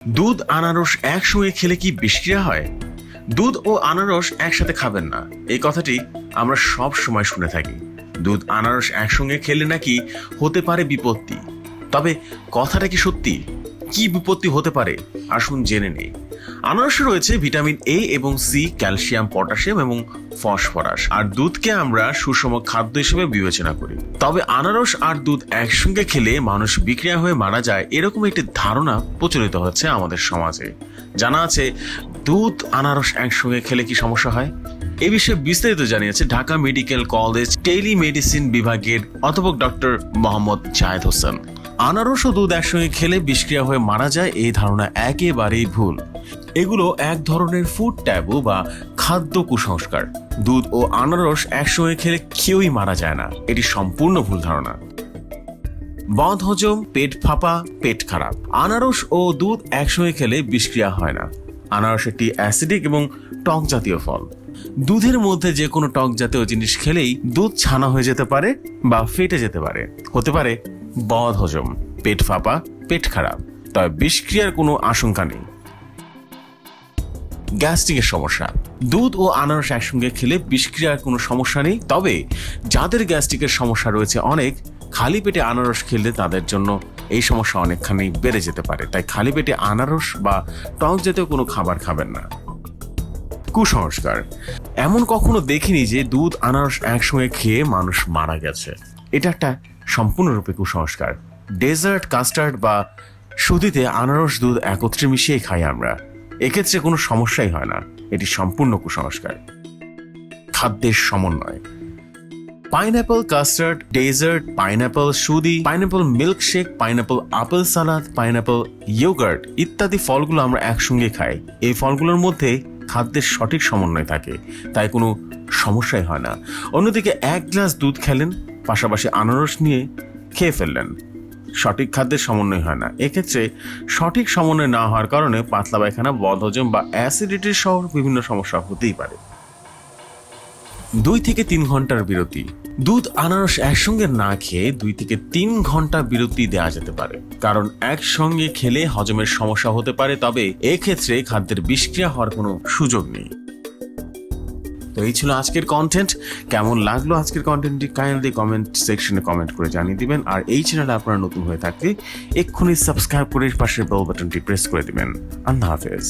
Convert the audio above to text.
দুধ আনারস একসঙ্গে খেলে কি বিষক্রিয়া হয়? দুধ ও আনারস একসাথে খাবেন না, এই কথাটি আমরা সব সময় শুনে থাকি। দুধ আনারস একসঙ্গে খেলে নাকি হতে পারে বিপত্তি। তবে কথাটা কি সত্যি? কি বিপত্তি হতে পারে আসুন জেনে নেই। আনারসে রয়েছে ভিটামিন এ এবং সি, ক্যালসিয়াম, পটাশিয়াম এবং ফসফরাস। আর দুধকে আমরা সুষম খাদ্য হিসেবে বিবেচনা করি। তবে আনারস আর দুধ একসঙ্গে খেলে মানুষ বিক্রিয়া হয়ে মারা যায়, এরকম একটি ধারণা প্রচলিত হচ্ছে আমাদের সমাজে। জানা আছে দুধ আনারস একসঙ্গে খেলে কি সমস্যা হয়? এ বিষয়ে বিস্তারিত জানিয়েছে ঢাকা মেডিকেল কলেজ টেলিমেডিসিন বিভাগের অধ্যাপক ডক্টর মোহাম্মদ জায়েদ হোসেন। আনারস ও দুধ একসঙ্গে খেলে বিষক্রিয়া হয়ে মারা যায়, এই ধারণা একেবারেই ভুল। এগুলো এক ধরনের ফুড ট্যাবু বা খাদ্য কুসংস্কার। দুধ ও আনারস একসঙ্গে খেলে কেউই মারা যায় না, এটি সম্পূর্ণ ভুল ধারণা। বদহজম, পেট ফাঁপা, পেট খারাপ। আনারস ও দুধ একসঙ্গে খেলে বিষক্রিয়া হয় না। আনারস একটি অ্যাসিডিক এবং টক জাতীয় ফল। দুধের মধ্যে যে কোনো টক জাতীয় জিনিস খেলেই দুধ ছানা হয়ে যেতে পারে বা ফেটে যেতে পারে। হতে পারে বদহজম, পেট ফাঁপা, পেট খারাপ, তবে বিষক্রিয়ার কোনো আশঙ্কা নেই। গ্যাস্ট্রিকের সমস্যা। দুধ ও আনারস একসঙ্গে খেলে বিষক্রিয়ার কোনো সমস্যা নেই, তবে যাদের গ্যাস্ট্রিকের সমস্যা রয়েছে অনেক, খালি পেটে আনারস খেলে তাদের জন্য এই সমস্যা অনেকখানি বেড়ে যেতে পারে। তাই খালি পেটে আনারস বা টক জাতীয় কোনো খাবার খাবেন না। কুসংস্কার। এমন কখনো দেখিনি যে দুধ আনারস একসঙ্গে খেয়ে মানুষ মারা গেছে। এটা একটা সম্পূর্ণরূপে কুসংস্কার। ডেজার্ট, কাস্টার্ড বা সুদিতে আনারস দুধ একত্রে মিশিয়ে খাই আমরা, এক্ষেত্রে কোনো সমস্যাই হয় না। এটি সম্পূর্ণ কুসংস্কার। খাদ্যের সমন্বয়। Pineapple custard, dessert, pineapple smoothie, pineapple milkshake, pineapple apple salad, pineapple yogurt ইত্যাদি ফলগুলো আমরা একসঙ্গে খাই। এই ফলগুলোর মধ্যে খাদ্যের সঠিক সমন্বয় থাকে, তাই কোনো সমস্যাই হয় না। অন্যদিকে এক গ্লাস দুধ খেলেন, পাশাপাশি আনারস নিয়ে খেয়ে ফেললেন, সঠিক খাদ্যের সমন্বয় হয় না। এক্ষেত্রে সঠিক সমন্বয় না হওয়ার কারণে পাতলা পায়খানা, বদহজম বা অ্যাসিডিটির সহ বিভিন্ন সমস্যা হতেই পারে। 2 থেকে 3 ঘন্টার বিরতি। দুধ আনারস একসঙ্গে না খেয়ে 2 থেকে 3 ঘন্টা বিরতি দেওয়া যেতে পারে, কারণ একসঙ্গে খেলে হজমের সমস্যা হতে পারে। তবে এক্ষেত্রে খাদ্যের বিষক্রিয়া হওয়ার কোনো সুযোগ নেই। তো এই ছিল আজকের কন্টেন্ট। কেমন লাগলো আজকের কন্টেন্টটি কাইন্ডলি কমেন্ট সেকশনে কমেন্ট করে জানিয়ে দিবেন। আর এই চ্যানেলে আপনারা নতুন হয়ে থাকলে এক্ষুনি সাবস্ক্রাইব করে পাশের বেল বাটনটি প্রেস করে দিবেন। আল্লাহ হাফেজ।